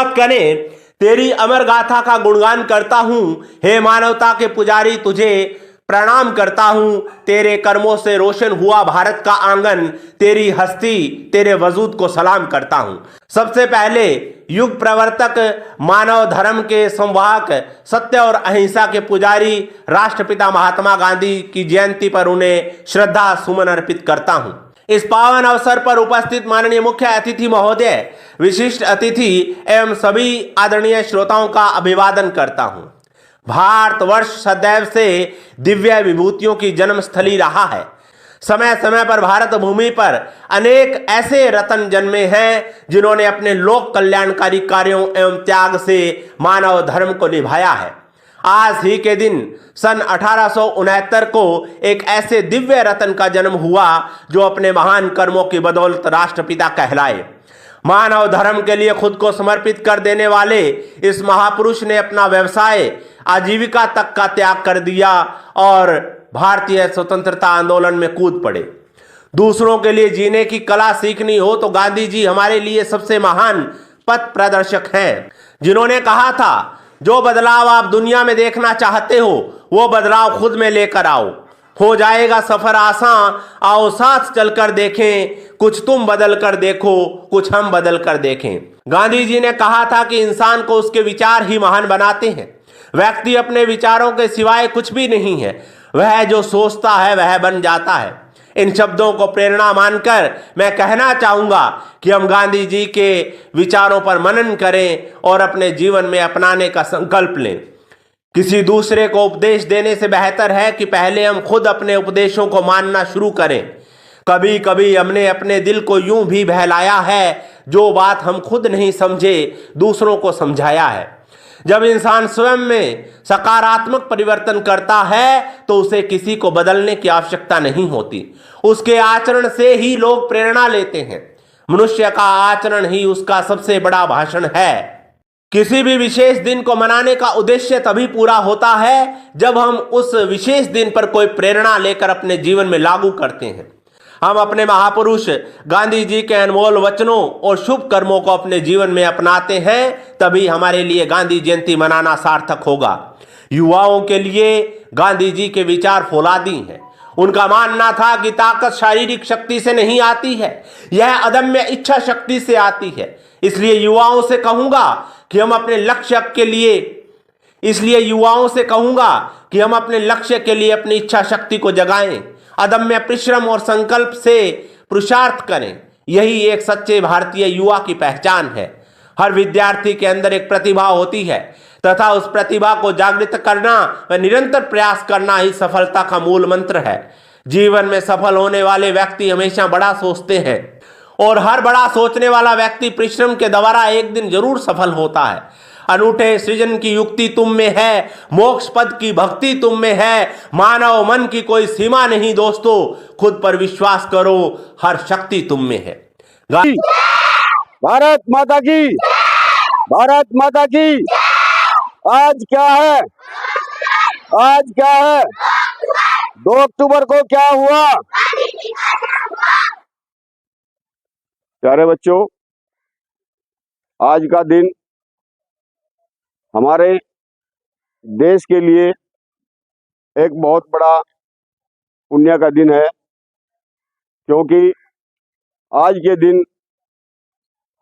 मत करें, तेरी अमर गाथा का गुणगान करता हूं। हे मानवता के पुजारी, तुझे प्रणाम करता हूं। तेरे कर्मों से रोशन हुआ भारत का आंगन, तेरी हस्ती, तेरे वजूद को सलाम करता हूं। सबसे पहले युग प्रवर्तक, मानव धर्म के संवाहक, सत्य और अहिंसा के पुजारी राष्ट्रपिता महात्मा गांधी की जयंती पर उन्हें श्रद्धा सुमन अर्पित करता हूं। इस पावन अवसर पर उपस्थित माननीय मुख्य अतिथि महोदय, विशिष्ट अतिथि एवं सभी आदरणीय श्रोताओं का अभिवादन करता हूं। भारतवर्ष सदैव से दिव्य विभूतियों की जन्मस्थली रहा है। समय समय पर भारत भूमि पर अनेक ऐसे रत्न जन्मे हैं जिन्होंने अपने लोक कल्याणकारी कार्यों एवं त्याग से मानव धर्म को निभाया है। आज ही के दिन सन 1869 को एक ऐसे दिव्य रत्न का जन्म हुआ जो अपने महान कर्मों की बदौलत राष्ट्रपिता कहलाए। मानव धर्म के लिए खुद को समर्पित कर देने वाले इस महापुरुष ने अपना व्यवसाय, आजीविका तक का त्याग कर दिया और भारतीय स्वतंत्रता आंदोलन में कूद पड़े। दूसरों के लिए जीने की कला सीखनी हो तो गांधी जी हमारे लिए सबसे महान पथ प्रदर्शक हैं, जिन्होंने कहा था, जो बदलाव आप दुनिया में देखना चाहते हो वो बदलाव खुद में लेकर आओ, हो जाएगा सफर आसान, आओ साथ चलकर देखें, कुछ तुम बदल कर देखो, कुछ हम बदल कर देखें। गांधी जी ने कहा था कि इंसान को उसके विचार ही महान बनाते हैं। व्यक्ति अपने विचारों के सिवाय कुछ भी नहीं है, वह जो सोचता है वह बन जाता है। इन शब्दों को प्रेरणा मानकर मैं कहना चाहूंगा कि हम गांधी जी के विचारों पर मनन करें और अपने जीवन में अपनाने का संकल्प लें। किसी दूसरे को उपदेश देने से बेहतर है कि पहले हम खुद अपने उपदेशों को मानना शुरू करें। कभी कभी हमने अपने दिल को यूं भी बहलाया है, जो बात हम खुद नहीं समझे दूसरों को समझाया है। जब इंसान स्वयं में सकारात्मक परिवर्तन करता है तो उसे किसी को बदलने की आवश्यकता नहीं होती। उसके आचरण से ही लोग प्रेरणा लेते हैं। मनुष्य का आचरण ही उसका सबसे बड़ा भाषण है। किसी भी विशेष दिन को मनाने का उद्देश्य तभी पूरा होता है जब हम उस विशेष दिन पर कोई प्रेरणा लेकर अपने जीवन में लागू करते हैं। हम अपने महापुरुष गांधी जी के अनमोल वचनों और शुभ कर्मों को अपने जीवन में अपनाते हैं, तभी हमारे लिए गांधी जयंती मनाना सार्थक होगा। युवाओं के लिए गांधी जी के विचार फौलादी हैं। उनका मानना था कि ताकत शारीरिक शक्ति से नहीं आती है, यह अदम्य इच्छा शक्ति से आती है। इसलिए युवाओं से कहूंगा कि हम अपने लक्ष्य के लिए अपनी इच्छा शक्ति को जगाएं, अदम्य परिश्रम और संकल्प से पुरुषार्थ करें। यही एक सच्चे भारतीय युवा की पहचान है। हर विद्यार्थी के अंदर एक प्रतिभा होती है तथा उस प्रतिभा को जागृत करना व निरंतर प्रयास करना ही सफलता का मूल मंत्र है। जीवन में सफल होने वाले व्यक्ति हमेशा बड़ा सोचते हैं और हर बड़ा सोचने वाला व्यक्ति परिश्रम के द्वारा एक दिन जरूर सफल होता है। अनूठे सृजन की युक्ति तुम में है, मोक्ष पद की भक्ति तुम में है। मानव मन की कोई सीमा नहीं दोस्तों, खुद पर विश्वास करो, हर शक्ति तुम में है। भारत माता की, भारत माता की। आज क्या है, आज क्या है, 2 अक्टूबर को क्या हुआ? प्यारे बच्चों, आज का दिन हमारे देश के लिए एक बहुत बड़ा पुण्य का दिन है, क्योंकि आज के दिन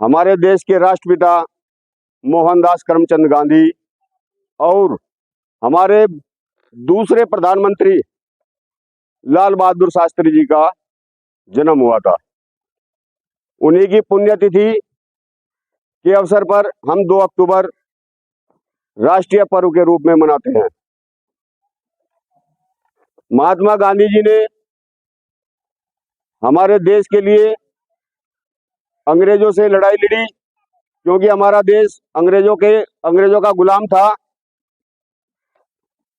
हमारे देश के राष्ट्रपिता मोहनदास करमचंद गांधी और हमारे दूसरे प्रधानमंत्री लाल बहादुर शास्त्री जी का जन्म हुआ था। उन्हीं की पुण्यतिथि के अवसर पर हम 2 अक्टूबर राष्ट्रीय पर्व के रूप में मनाते हैं। महात्मा गांधी जी ने हमारे देश के लिए अंग्रेजों से लड़ाई लड़ी, क्योंकि हमारा देश अंग्रेजों का गुलाम था।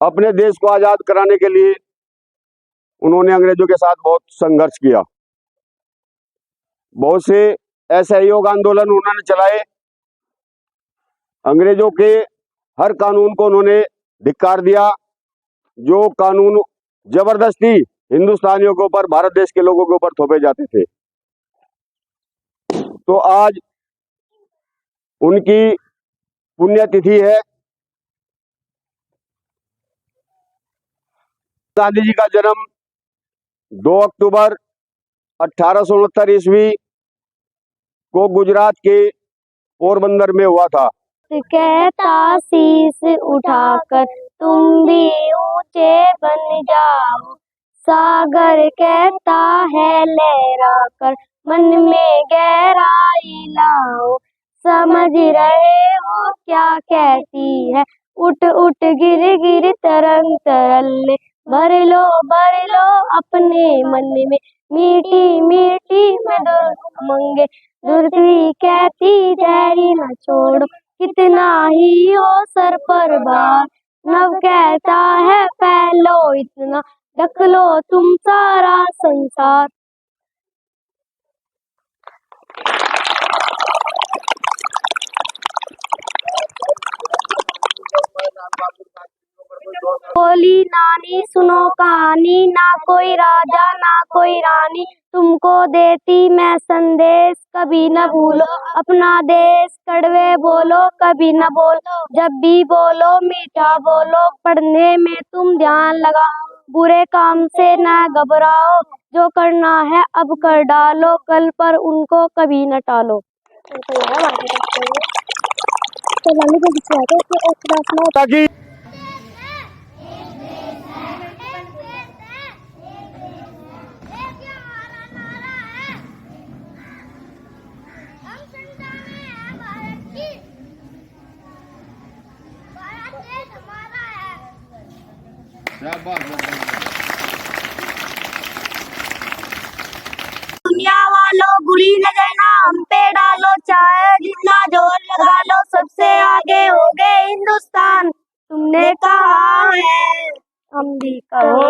अपने देश को आजाद कराने के लिए उन्होंने अंग्रेजों के साथ बहुत संघर्ष किया। बहुत से असहयोग आंदोलन उन्होंने चलाए। अंग्रेजों के हर कानून को उन्होंने धिक्कार दिया, जो कानून जबरदस्ती हिंदुस्तानियों के ऊपर, भारत देश के लोगों के ऊपर थोपे जाते थे। तो आज उनकी पुण्यतिथि है। गांधी जी का जन्म 2 अक्टूबर 1869 ईस्वी को गुजरात के पोरबंदर में हुआ था। कहता शीस उठाकर तुम भी ऊंचे बन जाओ, सागर कहता है लहराकर मन में गहराई लाओ। समझ रहे हो क्या कहती है, उठ उठ गिर गिर तरंग तरल्ले, भर लो अपने मन में मीठी मीठी मधुर उमंगे। धरती कहती धैर्य न छोड़ो, कितना ही हो सर पर भार। नभ कहता है फैलो इतना, ढक लो तुम सारा संसार। बोली नानी सुनो कहानी, ना कोई राजा ना कोई रानी, तुमको देती मैं संदेश, कभी न भूलो अपना देश। कड़वे बोलो कभी न बोलो, जब भी बोलो मीठा बोलो, पढ़ने में तुम ध्यान लगाओ, बुरे काम से ना घबराओ, जो करना है अब कर डालो, कल पर उनको कभी न टालो। ताकि दुनिया वालों बुरी नजर ना हम पे डालो, चाहे जितना जोर लगा लो, सबसे आगे हो गए हिंदुस्तान। तुमने कहा है हम भी कहो।